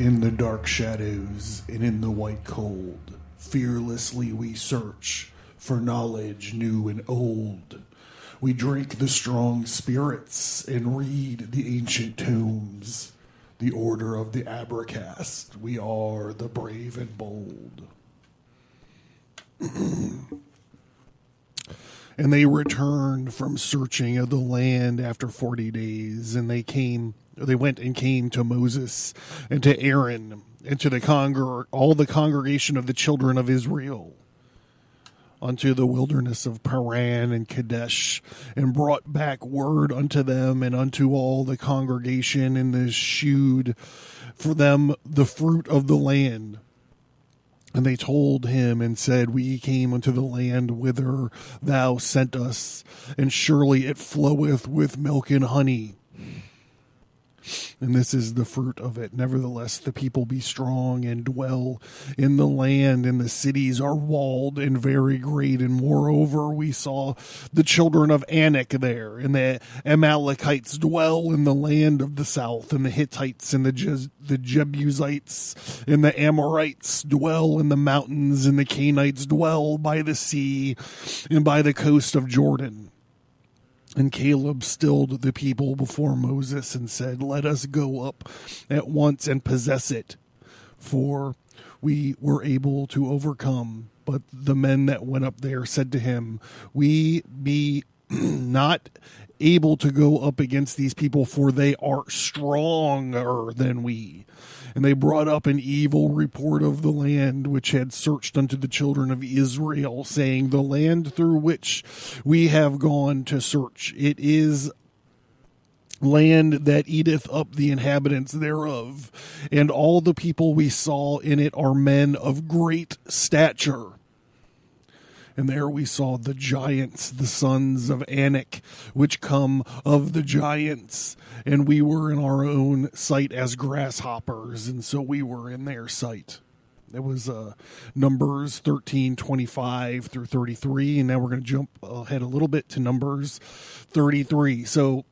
In the dark shadows and in the white cold, fearlessly we search for knowledge new and old. We drink the strong spirits and read the ancient tomes. The order of the Abracast, we are the brave and bold. And they returned from searching of the land after 40 days, and they went and came to Moses and to Aaron and to all the congregation of the children of Israel unto the wilderness of Paran and Kadesh, and brought back word unto them and unto all the congregation, and they shewed for them the fruit of the land. And they told him and said, we came unto the land whither thou sent us, and surely it floweth with milk and honey. And this is the fruit of it. Nevertheless, the people be strong and dwell in the land, and the cities are walled and very great. And moreover, we saw the children of Enoch there, and the Amalekites dwell in the land of the south, and the Hittites and the Jebusites and the Amorites dwell in the mountains, and the Canaanites dwell by the sea and by the coast of Jordan. And Caleb stilled the people before Moses and said, let us go up at once and possess it, for we were able to overcome. But the men that went up there said to him, we be not able to go up against these people, for they are stronger than we. And they brought up an evil report of the land which had searched unto the children of Israel, saying, the land through which we have gone to search, it is land that eateth up the inhabitants thereof, and all the people we saw in it are men of great stature. And there we saw the giants, the sons of Anak, which come of the giants. And we were in our own sight as grasshoppers, and so we were in their sight. It was Numbers 13:25 through 33, and now we're going to jump ahead a little bit to Numbers 33. So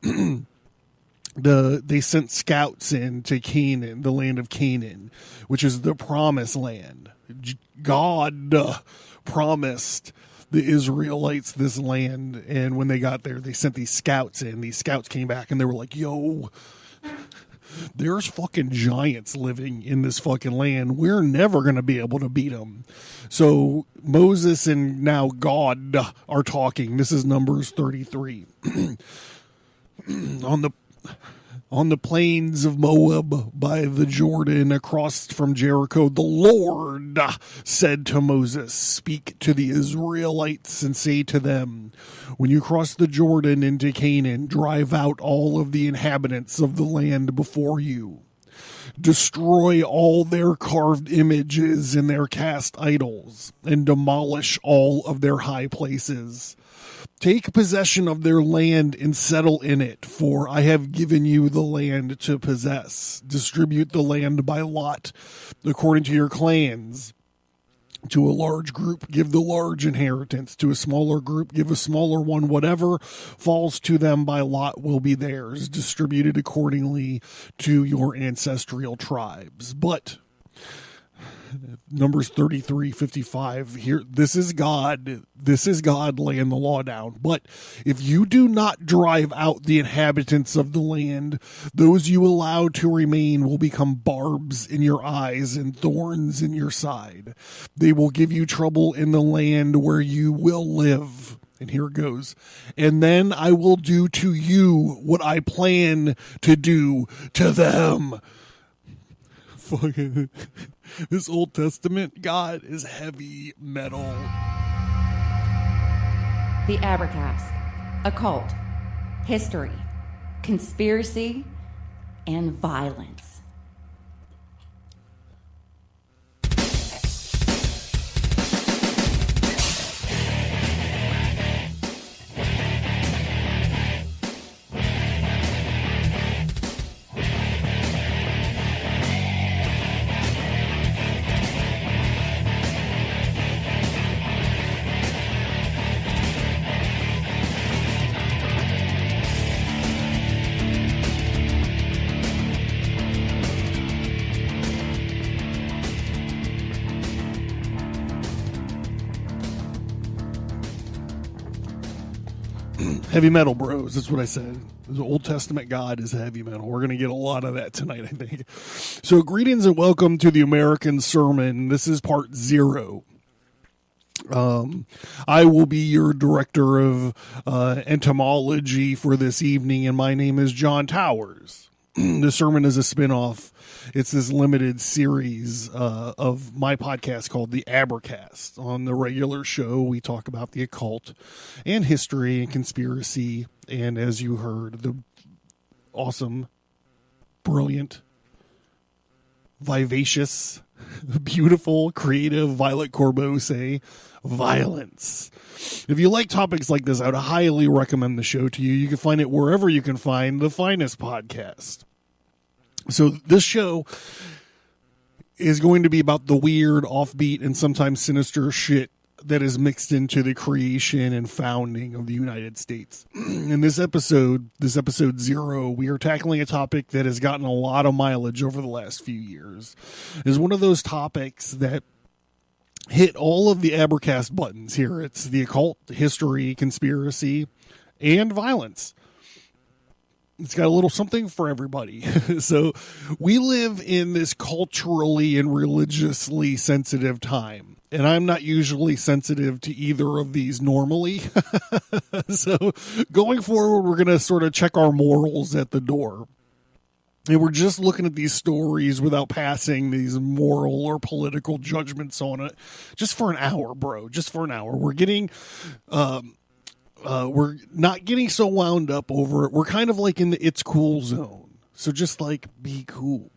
they sent scouts in to Canaan, the land of Canaan, which is the promised land. God promised the Israelites this land, and when they got there, they sent these scouts in. These scouts came back, and they were like, yo, there's fucking giants living in this fucking land. We're never going to be able to beat them. So Moses and now God are talking. This is Numbers 33. On the plains of Moab by the Jordan across from Jericho, the Lord said to Moses, speak to the Israelites and say to them, when you cross the Jordan into Canaan, drive out all of the inhabitants of the land before you. Destroy all their carved images and their cast idols, and demolish all of their high places. Take possession of their land and settle in it, for I have given you the land to possess. Distribute the land by lot, according to your clans. To a large group, give the large inheritance. To a smaller group, give a smaller one. Whatever falls to them by lot will be theirs, distributed accordingly to your ancestral tribes. But Numbers 33:55 here, this is God laying the law down. But if you do not drive out the inhabitants of the land, those you allow to remain will become barbs in your eyes and thorns in your side. They will give you trouble in the land where you will live. And here it goes. And then I will do to you what I plan to do to them. Fucking this Old Testament God is heavy metal. The Abracast, occult, history, conspiracy, and violence. Heavy metal bros, that's what I said. The Old Testament God is heavy metal. We're going to get a lot of that tonight, I think. So greetings and welcome to the American Sermon. This is part 0. I will be your director of entomology for this evening, and my name is John Towers. The sermon is a spinoff. It's this limited series of my podcast called the Abercast. On the regular show, we talk about the occult and history and conspiracy, and as you heard, the awesome, brilliant, vivacious, beautiful, creative Violet Corbeau say violence. If you like topics like this, I would highly recommend the show to you. You can find it wherever you can find the finest podcast. So this show is going to be about the weird, offbeat, and sometimes sinister shit that is mixed into the creation and founding of the United States. In this episode 0, we are tackling a topic that has gotten a lot of mileage over the last few years. It's one of those topics that hit all of the Abercast buttons here. It's the occult, history, conspiracy, and violence. It's got a little something for everybody. So we live in this culturally and religiously sensitive time. And I'm not usually sensitive to either of these normally. So going forward, we're going to sort of check our morals at the door. And we're just looking at these stories without passing these moral or political judgments on it. Just for an hour, bro. Just for an hour. We're getting... we're not getting so wound up over it. We're kind of like in the it's cool zone. So just like be cool.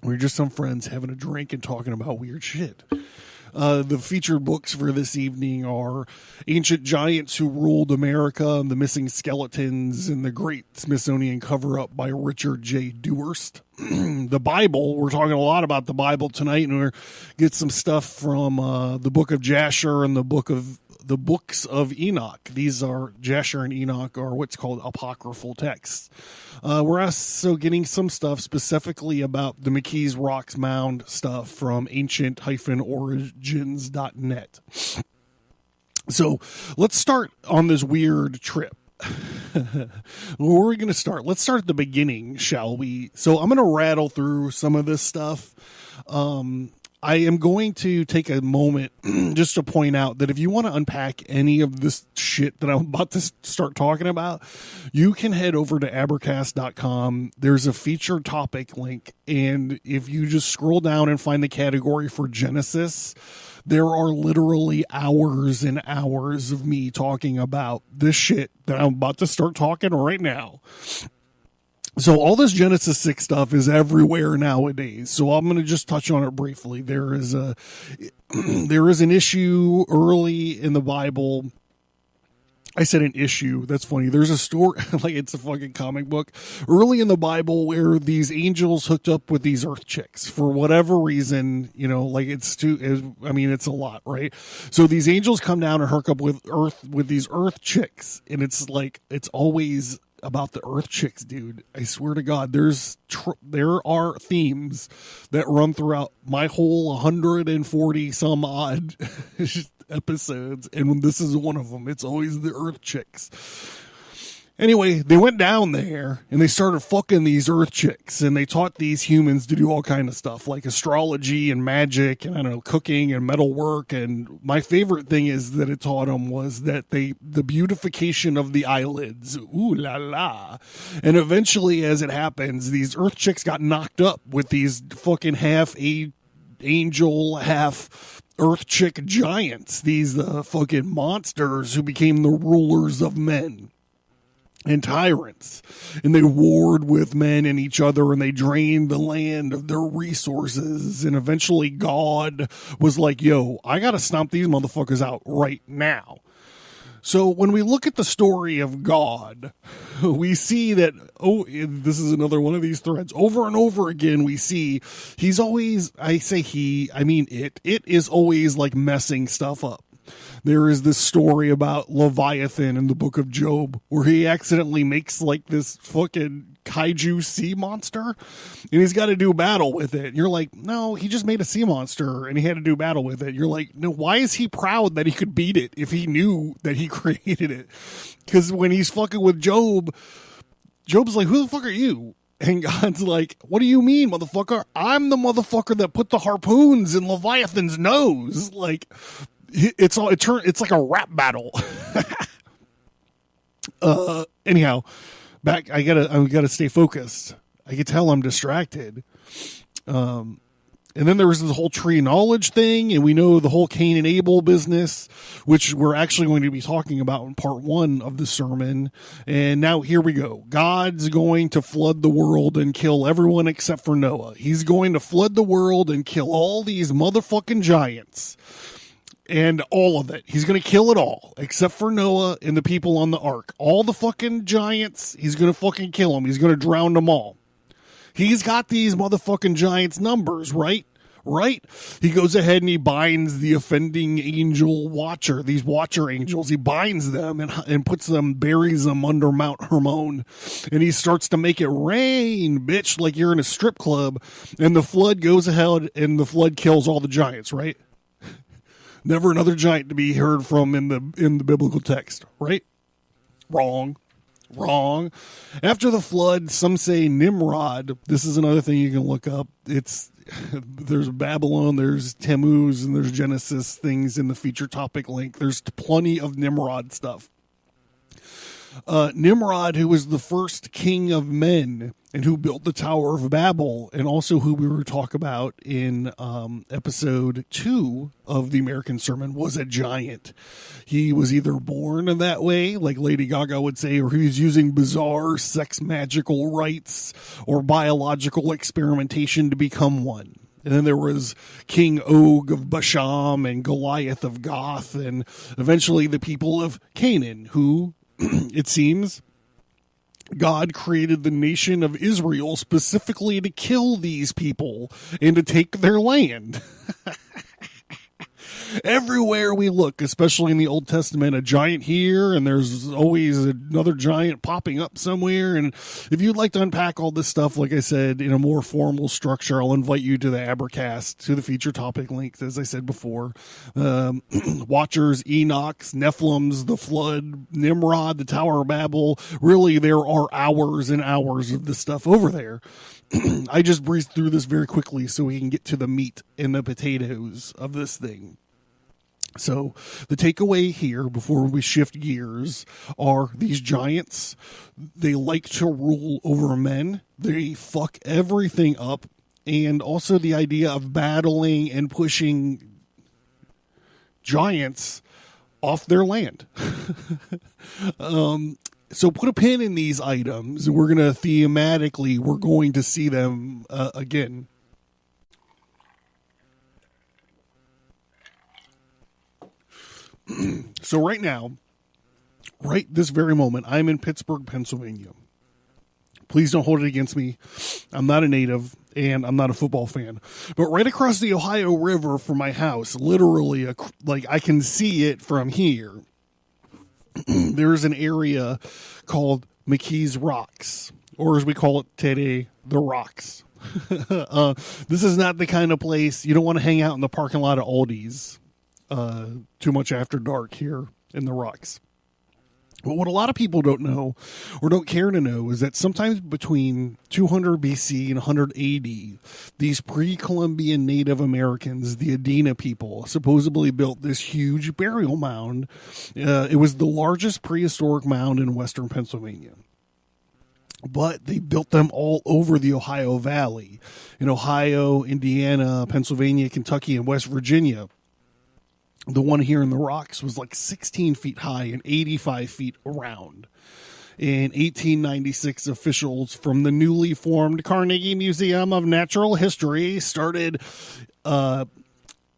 We're just some friends having a drink and talking about weird shit. The featured books for this evening are Ancient Giants Who Ruled America, The Missing Skeletons, and The Great Smithsonian Cover-Up by Richard J. Dewhurst. The Bible, we're talking a lot about the Bible tonight, and we're get some stuff from the book of Jasher and the books of Enoch. These are Jasher and Enoch are what's called apocryphal texts. We're also getting some stuff specifically about the McKees Rocks Mound stuff from ancient-origins.net. So let's start on this weird trip. Where are we going to start? Let's start at the beginning, shall we? So I'm going to rattle through some of this stuff. I am going to take a moment just to point out that if you want to unpack any of this shit that I'm about to start talking about, you can head over to abercast.com. There's a featured topic link, and if you just scroll down and find the category for Genesis, there are literally hours and hours of me talking about this shit that I'm about to start talking right now. So all this Genesis 6 stuff is everywhere nowadays. So I'm going to just touch on it briefly. There is an issue early in the Bible. I said an issue. That's funny. There's a story, like it's a fucking comic book, early in the Bible where these angels hooked up with these earth chicks for whatever reason, like it's a lot, right? So these angels come down and hook up with these earth chicks. And it's like, it's always about the earth chicks, dude. I swear to God, there are themes that run throughout my whole 140 some odd episodes, and this is one of them. It's always the earth chicks. Anyway, they went down there and they started fucking these earth chicks, and they taught these humans to do all kind of stuff like astrology and magic and, I don't know, cooking and metalwork. And my favorite thing is that it taught them was that the beautification of the eyelids. Ooh la la. And eventually, as it happens, these earth chicks got knocked up with these fucking half angel, half earth chick giants. These fucking monsters who became the rulers of men and tyrants, and they warred with men and each other, and they drained the land of their resources. And eventually God was like, yo, I gotta stomp these motherfuckers out right now. So when we look at the story of God, we see that, this is another one of these threads. Over and over again, we see he's always, I say he, I mean it is always like messing stuff up. there is this story about Leviathan in the book of Job where he accidentally makes like this fucking kaiju sea monster and he's got to do battle with it. And you're like, no, he just made a sea monster and he had to do battle with it. You're like, no, why is he proud that he could beat it if he knew that he created it? Because when he's fucking with Job, Job's like, who the fuck are you? And God's like, what do you mean, motherfucker? I'm the motherfucker that put the harpoons in Leviathan's nose. Like, it's like a rap battle. Anyhow, back. I gotta stay focused. I can tell I'm distracted. And then there was this whole tree of knowledge thing, and we know the whole Cain and Abel business, which we're actually going to be talking about in part 1 of the sermon. And now here we go. God's going to flood the world and kill everyone except for Noah. He's going to flood the world and kill all these motherfucking giants. And all of it. He's going to kill it all, except for Noah and the people on the ark. All the fucking giants, he's going to fucking kill them. He's going to drown them all. He's got these motherfucking giants' numbers, right? Right? He goes ahead and he binds the offending angel watcher, these watcher angels. He binds them and puts them, buries them under Mount Hermon. And he starts to make it rain, bitch, like you're in a strip club. And the flood goes ahead and the flood kills all the giants, right? Never another giant to be heard from in the biblical text, right? Wrong. After the flood, some say Nimrod. This is another thing you can look up. There's Babylon, there's Tammuz, and there's Genesis things in the feature topic link. There's plenty of Nimrod stuff. Nimrod, who was the first king of men and who built the Tower of Babel, and also who we were talking about in episode 2 of the American Sermon, was a giant. He was either born in that way, like Lady Gaga would say, or he was using bizarre sex magical rites or biological experimentation to become one. And then there was King Og of Bashan and Goliath of Gath, and eventually the people of Canaan, who, it seems, God created the nation of Israel specifically to kill these people and to take their land. Everywhere we look, especially in the Old Testament, a giant here, and there's always another giant popping up somewhere. And if you'd like to unpack all this stuff, like I said, in a more formal structure, I'll invite you to the Abracast, to the feature topic links, as I said before. Watchers, Enochs, Nephilims, the Flood, Nimrod, the Tower of Babel. Really, there are hours and hours of this stuff over there. I just breezed through this very quickly so we can get to the meat and the potatoes of this thing. So the takeaway here before we shift gears are these giants. They like to rule over men. They fuck everything up. And also the idea of battling and pushing giants off their land. So put a pin in these items. We're going to thematically, we're going to see them again. So right now, right this very moment, I'm in Pittsburgh, Pennsylvania. Please don't hold it against me. I'm not a native and I'm not a football fan. But right across the Ohio River from my house, literally, like I can see it from here, there's an area called McKee's Rocks, or as we call it today, the Rocks. This is not the kind of place you don't want to hang out in the parking lot of Aldi's too much after dark here in the Rocks. But what a lot of people don't know or don't care to know is that sometimes between 200 BC and 100 AD, these pre-Columbian Native Americans, the Adena people, supposedly built this huge burial mound. It was the largest prehistoric mound in western Pennsylvania. But they built them all over the Ohio Valley, in Ohio, Indiana, Pennsylvania, Kentucky, and West Virginia. The one here in the Rocks was like 16 feet high and 85 feet around. In 1896, officials from the newly formed Carnegie Museum of Natural History started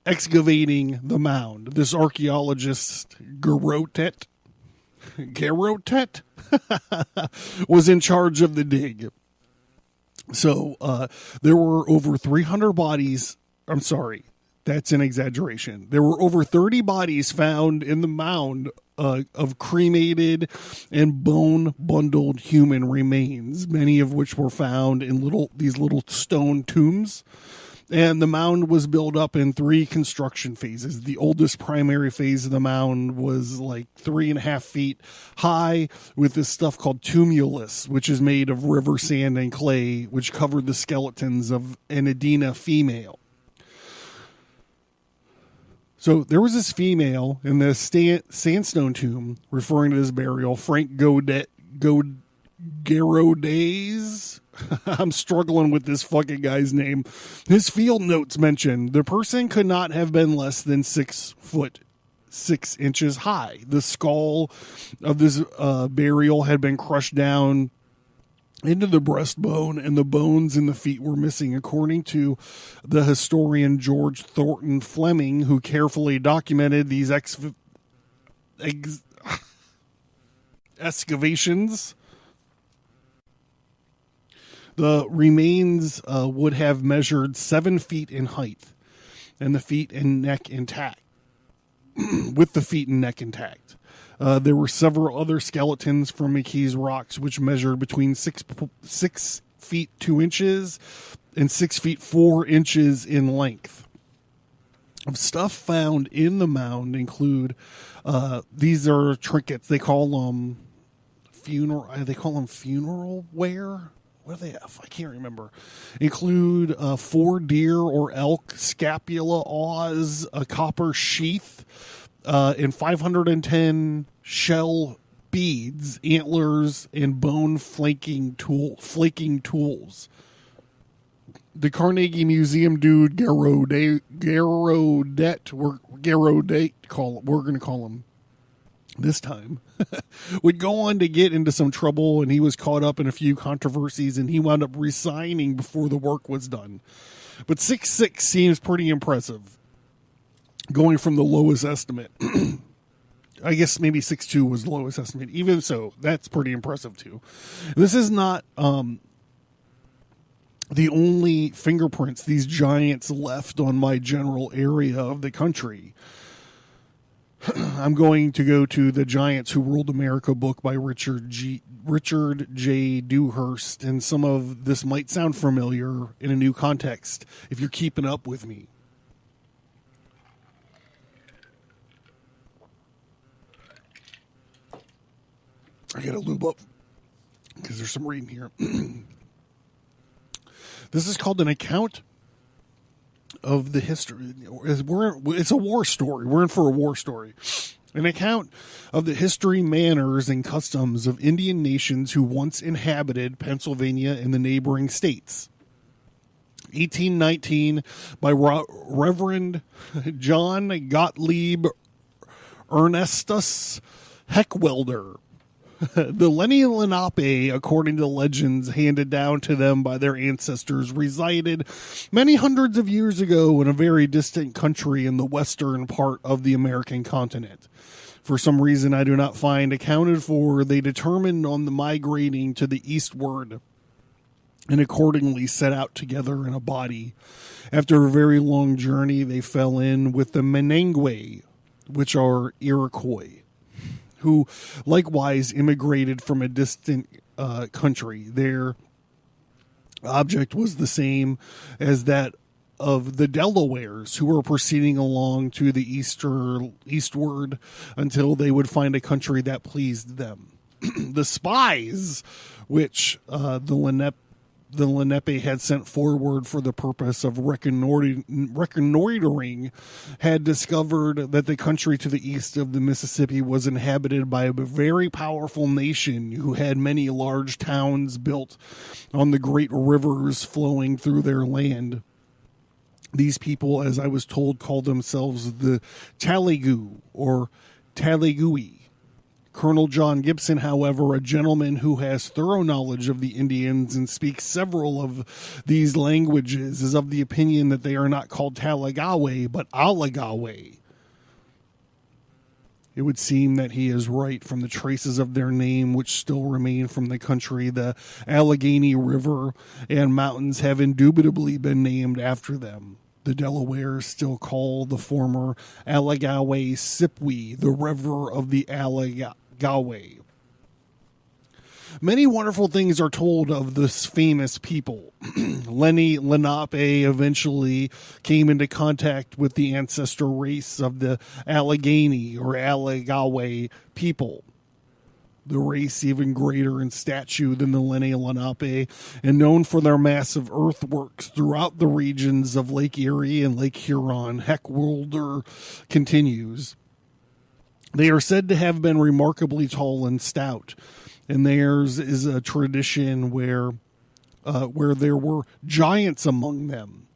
excavating the mound. This archaeologist, Garotet, was in charge of the dig. So there were over 300 bodies. I'm sorry. That's an exaggeration. There were over 30 bodies found in the mound of cremated and bone-bundled human remains, many of which were found in these little stone tombs. And the mound was built up in 3 construction phases. The oldest primary phase of the mound was like 3.5 feet high, with this stuff called tumulus, which is made of river sand and clay, which covered the skeletons of an Edina female. So there was this female in the sandstone tomb, referring to this burial, Frank Garodes. I'm struggling with this fucking guy's name. His field notes mention the person could not have been less than 6 foot 6 inches high. The skull of this burial had been crushed down into the breastbone, and the bones in the feet were missing, according to the historian George Thornton Fleming, who carefully documented these excavations. The remains would have measured 7 feet in height, and the feet and neck intact. With the feet and neck intact. There were several other skeletons from McKee's rocks, which measured between 6 feet 2 inches and 6 feet 4 inches in length. Stuff found in the mound include these are trinkets. They call them funeral wear. What do they have? I can't remember. Include 4 deer or elk scapula awes, a copper sheath, and 510 shell beads, antlers, and bone flaking tools. The Carnegie Museum dude Garodet, we're going to call him this time, would go on to get into some trouble, and he was caught up in a few controversies, and he wound up resigning before the work was done. But 6'6" seems pretty impressive, going from the lowest estimate. I guess maybe 6'2" was the lowest estimate. Even so, that's pretty impressive too. This is not the only fingerprints these giants left on my general area of the country. I'm going to go to The Giants Who Ruled America book by Richard J. Dewhurst, and some of this might sound familiar in a new context if you're keeping up with me. I gotta lube up because there's some reading here. This is called An Account of the History. It's a war story. We're in for a war story. An account of the history, manners, and customs of Indian nations who once inhabited Pennsylvania and the neighboring states. 1819 by Reverend John Gottlieb Ernestus Heckwelder. The Lenni Lenape, according to legends handed down to them by their ancestors, resided many hundreds of years ago in a very distant country in the western part of the American continent. For some reason I do not find accounted for, they determined on the migrating to the eastward and accordingly set out together in a body. After a very long journey, they fell in with the Menengwe, which are Iroquois, who likewise immigrated from a distant country. Their object was the same as that of the Delawares, who were proceeding along to the eastward until they would find a country that pleased them. The spies, which the Lenape had sent forward for the purpose of reconnoitering, had discovered that the country to the east of the Mississippi was inhabited by a very powerful nation who had many large towns built on the great rivers flowing through their land. These people, as I was told, called themselves the Taligoo or Taligui. Colonel John Gibson, however, a gentleman who has thorough knowledge of the Indians and speaks several of these languages, is of the opinion that they are not called Talagawe, but Alagawe. It would seem that he is right from the traces of their name, which still remain from the country. The Allegheny River and mountains have indubitably been named after them. The Delawares still call the former Allegawe Sipwe, the river of the Allegawe. Many wonderful things are told of this famous people. Lenni Lenape eventually came into contact with the ancestor race of the Allegheny or Allegawe people. The race even greater in stature than the Lenni Lenape and known for their massive earthworks throughout the regions of Lake Erie and Lake Huron. Heckwilder continues. They are said to have been remarkably tall and stout, and theirs is a tradition where there were giants among them,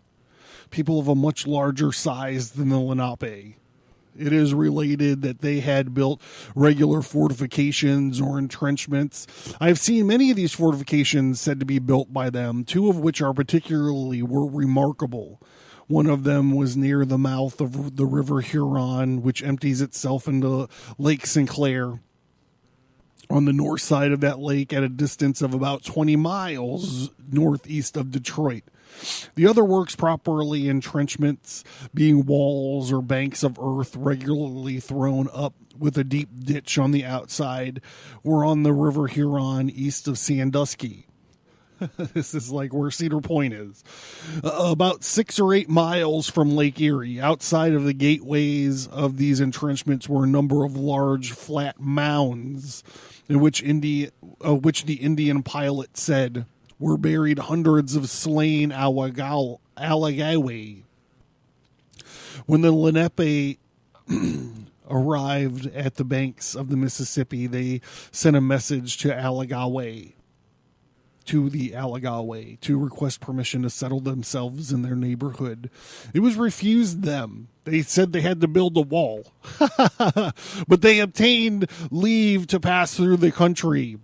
people of a much larger size than the Lenape. It is related that they had built regular fortifications or entrenchments. I've seen many of these fortifications said to be built by them, two of which are particularly were remarkable. One of them was near the mouth of the River Huron, which empties itself into Lake Sinclair. On the north side of that lake at a distance of about 20 miles northeast of Detroit. The other works properly entrenchments, being walls or banks of earth regularly thrown up with a deep ditch on the outside, were on the River Huron east of Sandusky. This is like where Cedar Point is. About 6 or 8 miles from Lake Erie. Outside of the gateways of these entrenchments were a number of large flat mounds in which the Indian pilot said were buried hundreds of slain Allegawe. When the Lenape arrived at the banks of the Mississippi, they sent a message to the Allegawe to request permission to settle themselves in their neighborhood. It was refused them. They said they had to build a wall, but they obtained leave to pass through the country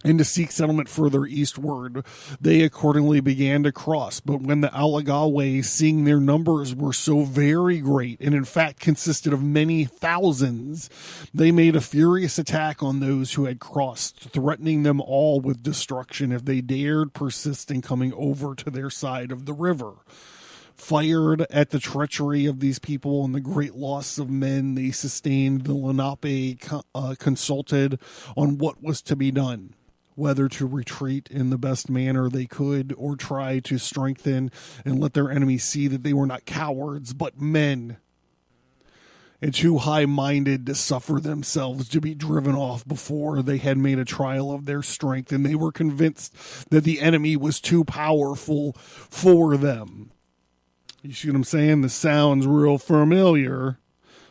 and to seek settlement further eastward. They accordingly began to cross, but when the Allegawe, seeing their numbers were so very great, and in fact consisted of many thousands, they made a furious attack on those who had crossed, threatening them all with destruction if they dared persist in coming over to their side of the river. Fired at the treachery of these people and the great loss of men they sustained, the Lenape consulted on what was to be done, whether to retreat in the best manner they could or try to strengthen and let their enemies see that they were not cowards but men, and too high-minded to suffer themselves to be driven off before they had made a trial of their strength, and they were convinced that the enemy was too powerful for them. You see what I'm saying? This sounds real familiar,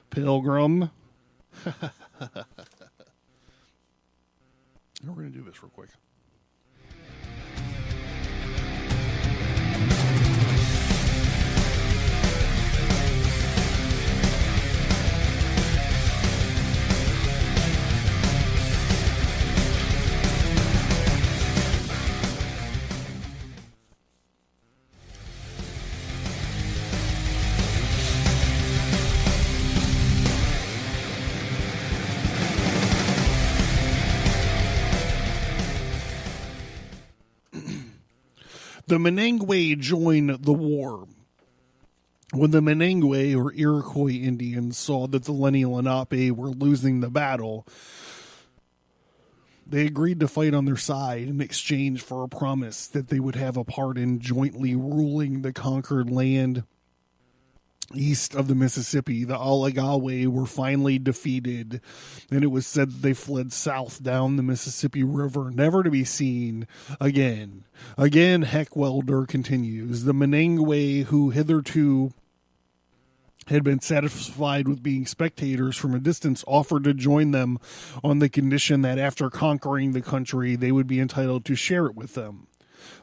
Pilgrim. We're going to do this real quick. The Menengwe joined the war. When the Menengwe, or Iroquois Indians, saw that the Lenni Lenape were losing the battle, they agreed to fight on their side in exchange for a promise that they would have a part in jointly ruling the conquered land east of the Mississippi. The Allegawe were finally defeated, and it was said that they fled south down the Mississippi River, never to be seen again. Again, Heckwilder continues. The Menengwe, who hitherto had been satisfied with being spectators from a distance, offered to join them on the condition that after conquering the country, they would be entitled to share it with them.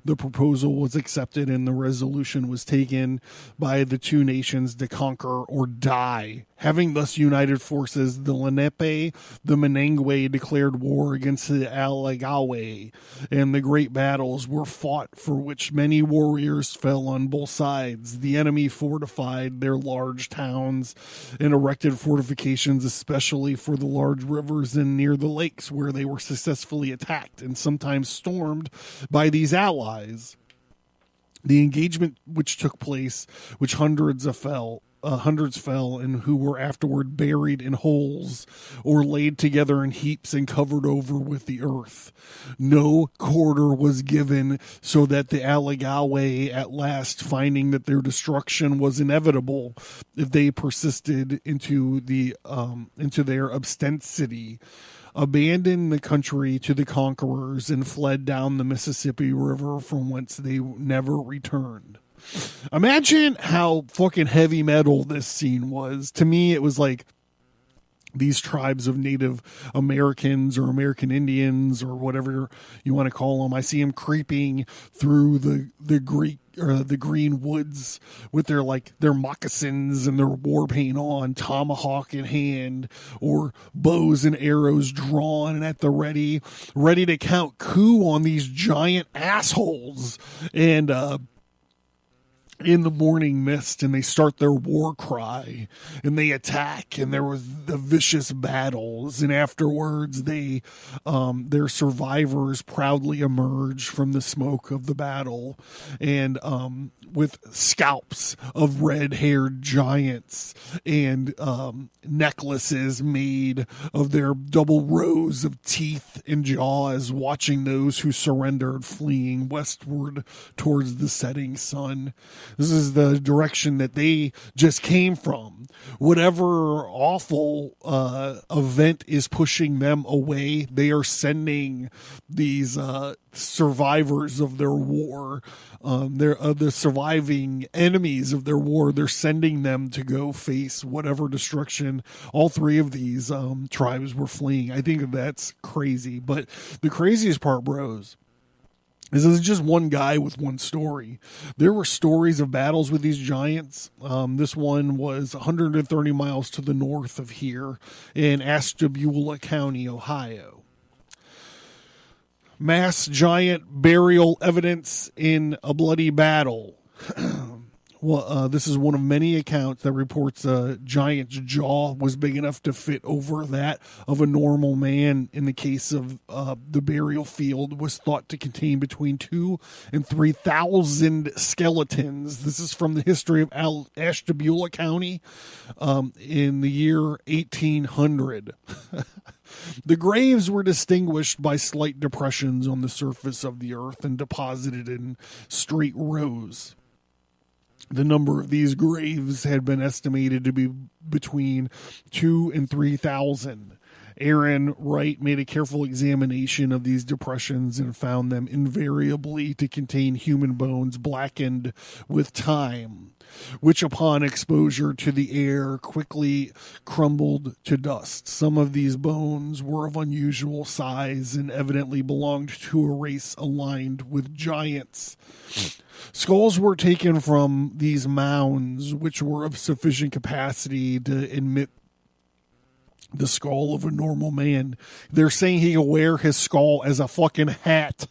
The proposal was accepted, and the resolution was taken by the two nations to conquer or die. Having thus united forces, the Lenape, the Menengwe declared war against the Allegawe, and the great battles were fought, for which many warriors fell on both sides. The enemy fortified their large towns and erected fortifications, especially for the large rivers and near the lakes, where they were successfully attacked and sometimes stormed by these allies. The engagement which took place, which hundreds fell, and who were afterward buried in holes or laid together in heaps and covered over with the earth. No quarter was given, so that the Allegawe at last, finding that their destruction was inevitable if they persisted into their obstinacy, abandoned the country to the conquerors and fled down the Mississippi River, from whence they never returned. Imagine how fucking heavy metal this scene was. To me, it was like these tribes of Native Americans or American Indians or whatever you want to call them. I see them creeping through the green woods with their moccasins and their war paint on, tomahawk in hand, or bows and arrows drawn and at the ready to count coup on these giant assholes. And in the morning mist, and they start their war cry and they attack, and there was the vicious battles, and afterwards they their survivors proudly emerge from the smoke of the battle, and with scalps of red-haired giants and necklaces made of their double rows of teeth and jaws, watching those who surrendered fleeing westward towards the setting sun. This is the direction that they just came from. Whatever awful event is pushing them away, they are sending these survivors of their war, the surviving enemies of their war. They're sending them to go face whatever destruction all three of these tribes were fleeing. I think that's crazy. But the craziest part, bros, is this is just one guy with one story. There were stories of battles with these giants. This one was 130 miles to the north of here in Ashtabula County, Ohio. Mass giant burial evidence in a bloody battle. Well, this is one of many accounts that reports a giant's jaw was big enough to fit over that of a normal man. In the case of the burial field, was thought to contain between 2,000 and 3,000 skeletons. This is from the history of Ashtabula County in the year 1800. The graves were distinguished by slight depressions on the surface of the earth and deposited in straight rows. The number of these graves had been estimated to be between 2,000 and 3,000. Aaron Wright made a careful examination of these depressions and found them invariably to contain human bones blackened with time, which upon exposure to the air quickly crumbled to dust. Some of these bones were of unusual size and evidently belonged to a race aligned with giants. Skulls were taken from these mounds, which were of sufficient capacity to admit the skull of a normal man. They're saying he can wear his skull as a fucking hat.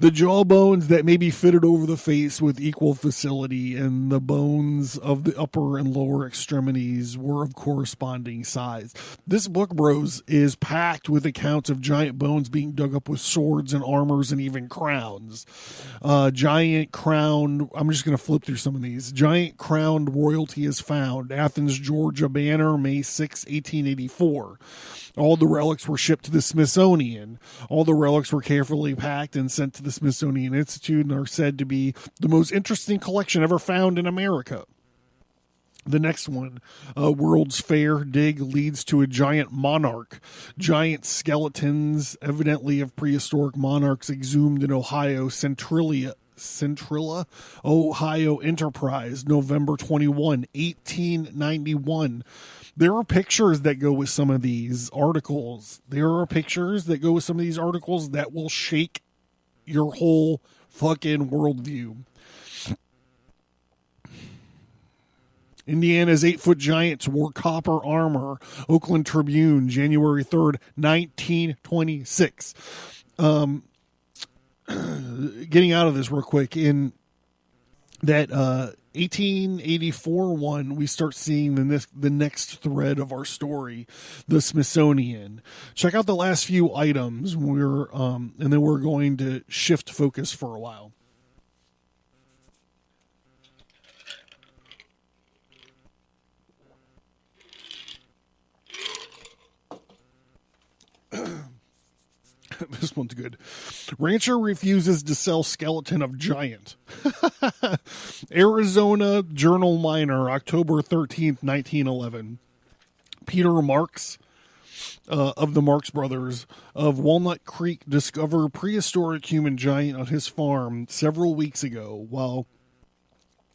The jawbones that may be fitted over the face with equal facility, and the bones of the upper and lower extremities were of corresponding size. This book, bros, is packed with accounts of giant bones being dug up with swords and armors and even crowns. Giant crowned, I'm just going to flip through some of these. Giant crowned royalty is found. Athens, Georgia banner, May 6, 1884. All the relics were shipped to the Smithsonian. All the relics were carefully packed and sent to the Smithsonian Institute and are said to be the most interesting collection ever found in America. The next one, World's Fair dig leads to a giant monarch. Giant skeletons, evidently of prehistoric monarchs, exhumed in Ohio, Centrilla, Ohio Enterprise, November 21, 1891. There are pictures that go with some of these articles. There are pictures that go with some of these articles that will shake your whole fucking worldview. Indiana's 8-foot giants wore copper armor. Oakland Tribune, January 3rd, 1926. Getting out of this real quick, in that 1884 one, we start seeing the next thread of our story, the Smithsonian. Check out the last few items. And then we're going to shift focus for a while. This one's good. Rancher refuses to sell skeleton of giant. Arizona Journal Miner, October 13th, 1911. Peter Marks, of the Marks brothers of Walnut Creek, discovered prehistoric human giant on his farm several weeks ago. While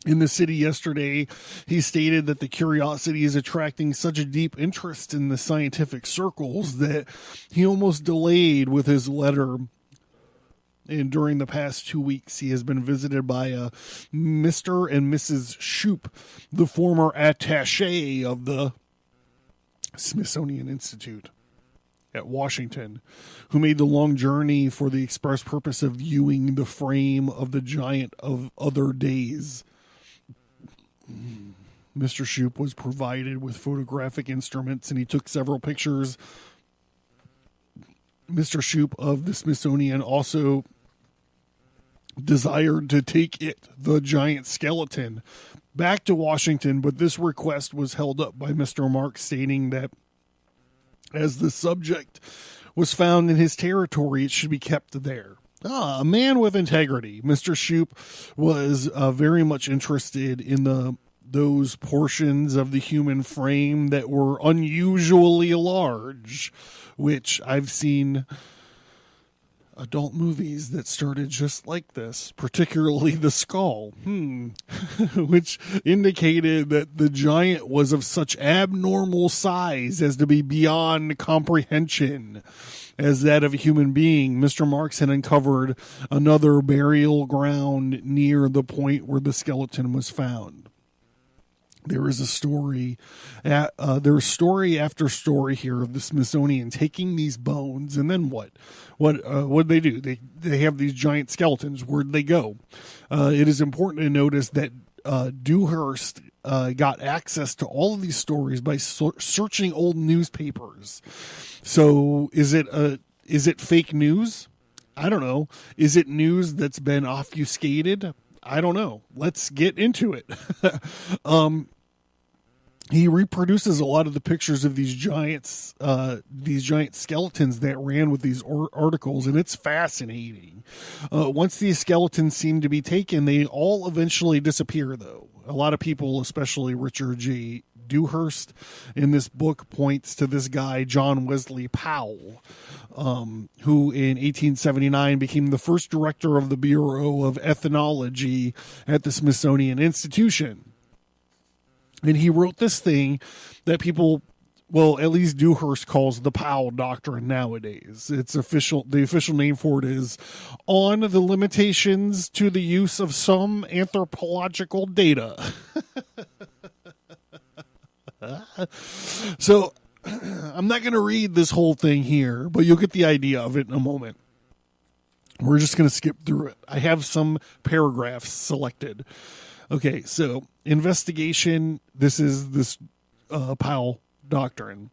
in the city yesterday, he stated that the curiosity is attracting such a deep interest in the scientific circles that he almost delayed with his letter. And during the past 2 weeks, he has been visited by Mr. and Mrs. Shoup, the former attaché of the Smithsonian Institute at Washington, who made the long journey for the express purpose of viewing the frame of the giant of other days. Mr. Shoup was provided with photographic instruments, and he took several pictures. Mr. Shoup of the Smithsonian also desired to take the giant skeleton, back to Washington, but this request was held up by Mr. Marks, stating that as the subject was found in his territory, it should be kept there. A man with integrity. Mr. Shoup was very much interested in those portions of the human frame that were unusually large, which I've seen adult movies that started just like this, particularly The Skull, which indicated that the giant was of such abnormal size as to be beyond comprehension as that of a human being. Mr. Marks had uncovered another burial ground near the point where the skeleton was found. There is a story, there's story after story here of the Smithsonian taking these bones, and then what? What did they do? They have these giant skeletons. Where'd they go? It is important to notice that Dewhurst got access to all of these stories by searching old newspapers. So is it fake news? I don't know. Is it news that's been obfuscated? I don't know. Let's get into it. He reproduces a lot of the pictures of these giant skeletons that ran with these articles, and it's fascinating. Once these skeletons seem to be taken, they all eventually disappear, though. A lot of people, especially Richard J. Dewhurst, in this book points to this guy, John Wesley Powell, who in 1879 became the first director of the Bureau of Ethnology at the Smithsonian Institution. And he wrote this thing that people, well, at least Dewhurst calls the Powell Doctrine nowadays. The official name for it is On the Limitations to the Use of Some Anthropological Data. So I'm not going to read this whole thing here, but you'll get the idea of it in a moment. We're just going to skip through it. I have some paragraphs selected. Okay, so investigation. This is this Powell Doctrine.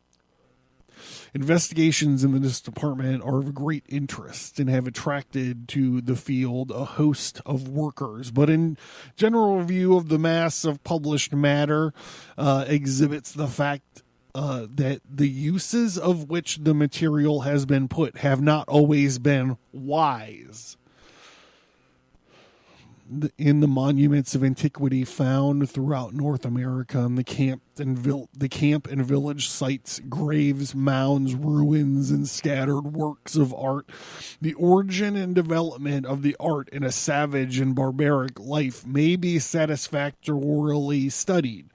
Investigations in this department are of great interest and have attracted to the field a host of workers, but in general review of the mass of published matter exhibits the fact that the uses of which the material has been put have not always been wise. In the monuments of antiquity found throughout North America, and the camp and village sites, graves, mounds, ruins, and scattered works of art, the origin and development of the art in a savage and barbaric life may be satisfactorily studied.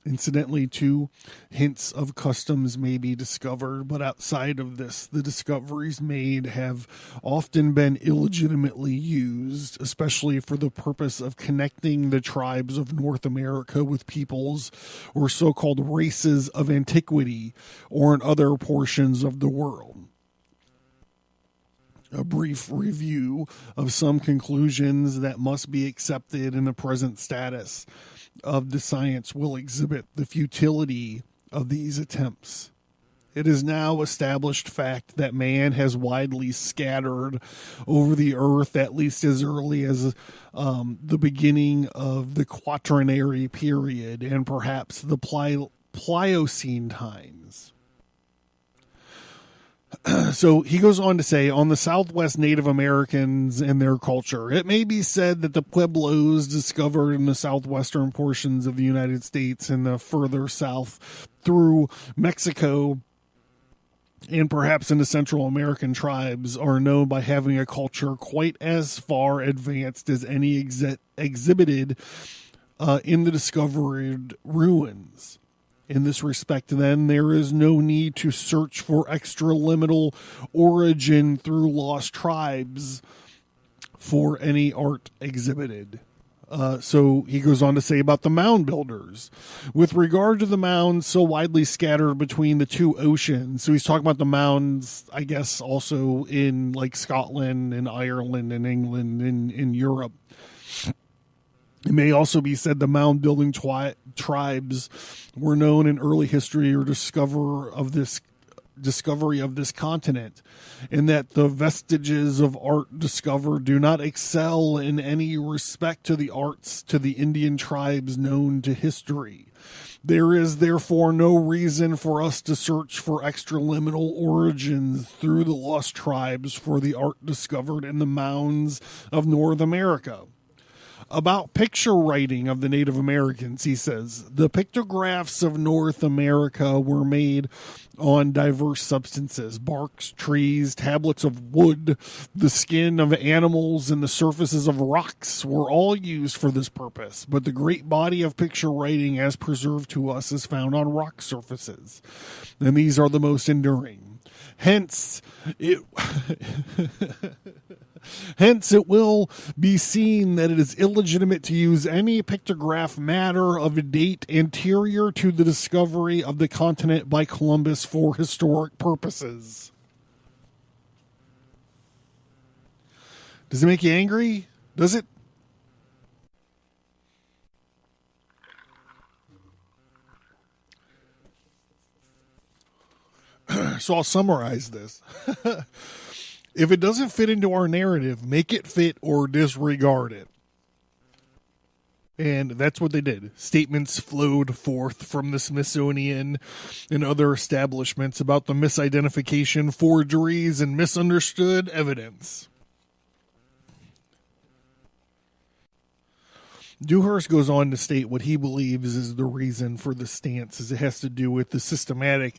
Incidentally, too, hints of customs may be discovered, but outside of this, the discoveries made have often been illegitimately used, especially for the purpose of connecting the tribes of North America with peoples or so-called races of antiquity or in other portions of the world. A brief review of some conclusions that must be accepted in the present status of the science will exhibit the futility of these attempts. It is now established fact that man has widely scattered over the earth at least as early as the beginning of the Quaternary period and perhaps the Pliocene times. So he goes on to say, on the Southwest Native Americans and their culture, it may be said that the Pueblos discovered in the southwestern portions of the United States and the further south through Mexico and perhaps in the Central American tribes are known by having a culture quite as far advanced as any exhibited in the discovered ruins. In this respect, then, there is no need to search for extraliminal origin through lost tribes for any art exhibited. So he goes on to say about the mound builders. With regard to the mounds so widely scattered between the two oceans, so he's talking about the mounds, I guess, also in like Scotland and Ireland and England and in Europe. It may also be said the mound building tribes were known in early history or discovery of this continent, and that the vestiges of art discovered do not excel in any respect to the arts to the Indian tribes known to history. There is therefore no reason for us to search for extraliminal origins through the lost tribes for the art discovered in the mounds of North America. About picture writing of the Native Americans, he says, the pictographs of North America were made on diverse substances, barks, trees, tablets of wood, the skin of animals, and the surfaces of rocks were all used for this purpose. But the great body of picture writing as preserved to us is found on rock surfaces, and these are the most enduring. Hence, it will be seen that it is illegitimate to use any pictograph matter of a date anterior to the discovery of the continent by Columbus for historic purposes. Does it make you angry? Does it? So I'll summarize this. If it doesn't fit into our narrative, make it fit or disregard it. And that's what they did. Statements flowed forth from the Smithsonian and other establishments about the misidentification, forgeries, and misunderstood evidence. Dewhurst goes on to state what he believes is the reason for the stance, as it has to do with the systematic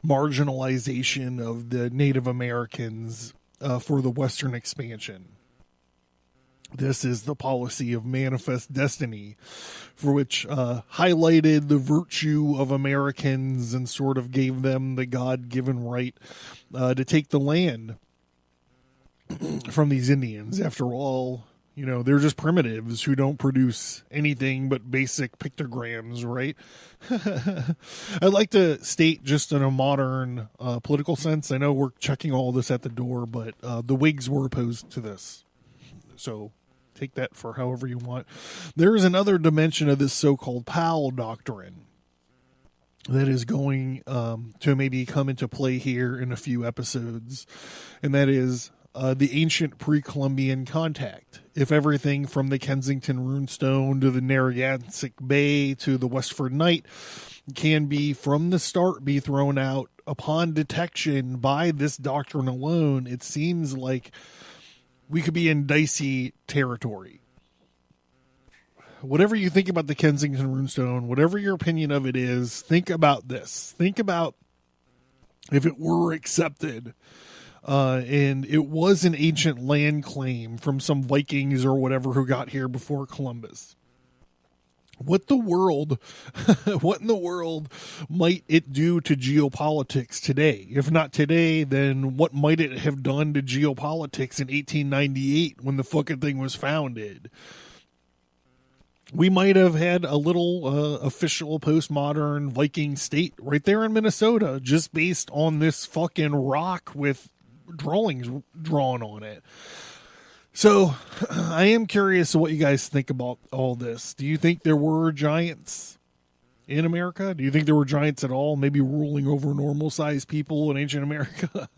marginalization of the Native Americans for the Western expansion. This is the policy of manifest destiny, for which highlighted the virtue of Americans and sort of gave them the God-given right to take the land from these Indians. After all, you know, they're just primitives who don't produce anything but basic pictograms, right? I'd like to state, just in a modern political sense, I know we're checking all this at the door, but the Whigs were opposed to this. So take that for however you want. There is another dimension of this so-called Powell doctrine that is going to maybe come into play here in a few episodes, and that is the ancient pre-Columbian contact. If everything from the Kensington runestone to the Narragansett Bay to the Westford Night can be from the start be thrown out upon detection by this doctrine alone, it seems like we could be in dicey territory. Whatever you think about the Kensington runestone, whatever your opinion of it is, think about this. Think about if it were accepted and it was an ancient land claim from some Vikings or whatever who got here before Columbus. What in the world might it do to geopolitics today? If not today, then what might it have done to geopolitics in 1898 when the fucking thing was founded? We might have had a little official postmodern Viking state right there in Minnesota just based on this fucking rock with drawings drawn on it. So I am curious what you guys think about all this. Do you think there were giants in America? Do you think there were giants at all, maybe ruling over normal sized people in ancient America?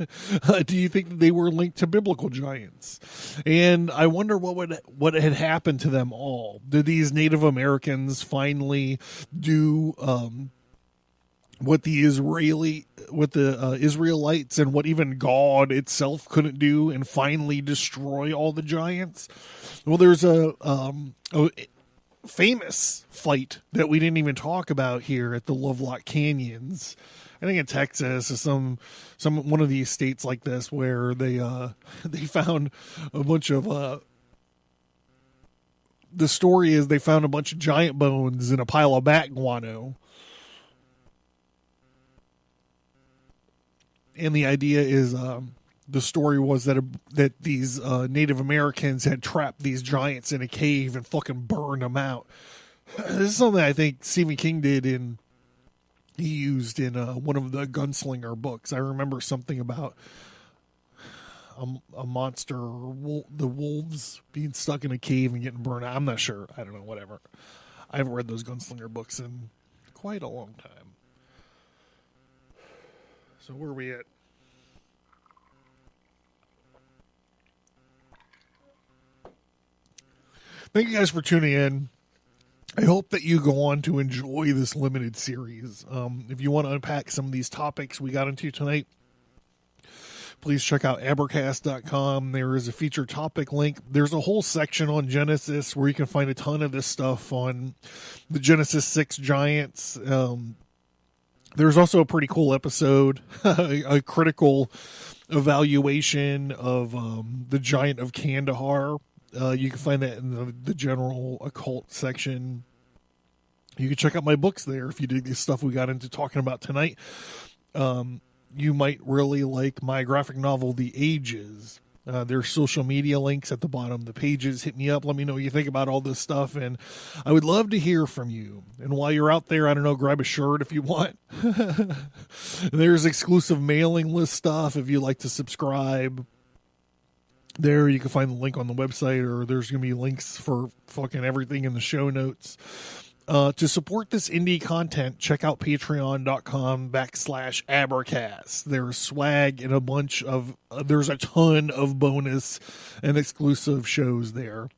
Do you think that they were linked to biblical giants? And I wonder what had happened to them all. Did these Native Americans finally do what the Israelites and what even God itself couldn't do and finally destroy all the giants. Well, there's a famous fight that we didn't even talk about here at the Lovelock Canyons. I think in Texas, or some one of these states like this, where they found a bunch of. The story is they found a bunch of giant bones in a pile of bat guano. And the idea is, the story was that these Native Americans had trapped these giants in a cave and fucking burned them out. This is something I think Stephen King did he used in one of the Gunslinger books. I remember something about a monster, the wolves being stuck in a cave and getting burned out. I'm not sure. I don't know. Whatever. I haven't read those Gunslinger books in quite a long time. So where are we at? Thank you guys for tuning in. I hope that you go on to enjoy this limited series. If you want to unpack some of these topics we got into tonight, please check out abercast.com. There is a featured topic link. There's a whole section on Genesis where you can find a ton of this stuff on the Genesis 6 giants. There's also a pretty cool episode, a critical evaluation of the giant of Kandahar. You can find that in the general occult section. You can check out my books there if you dig the stuff we got into talking about tonight. You might really like my graphic novel, The Ages. There's social media links at the bottom of the pages. Hit me up. Let me know what you think about all this stuff. And I would love to hear from you. And while you're out there, I don't know, grab a shirt if you want. There's exclusive mailing list stuff if you like to subscribe. There, you can find the link on the website, or there's going to be links for fucking everything in the show notes. To support this indie content, check out patreon.com/Abercast. There's swag and there's a ton of bonus and exclusive shows there.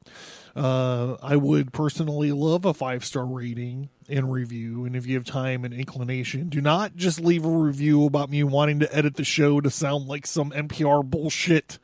I would personally love a 5-star rating and review. And if you have time and inclination, do not just leave a review about me wanting to edit the show to sound like some NPR bullshit.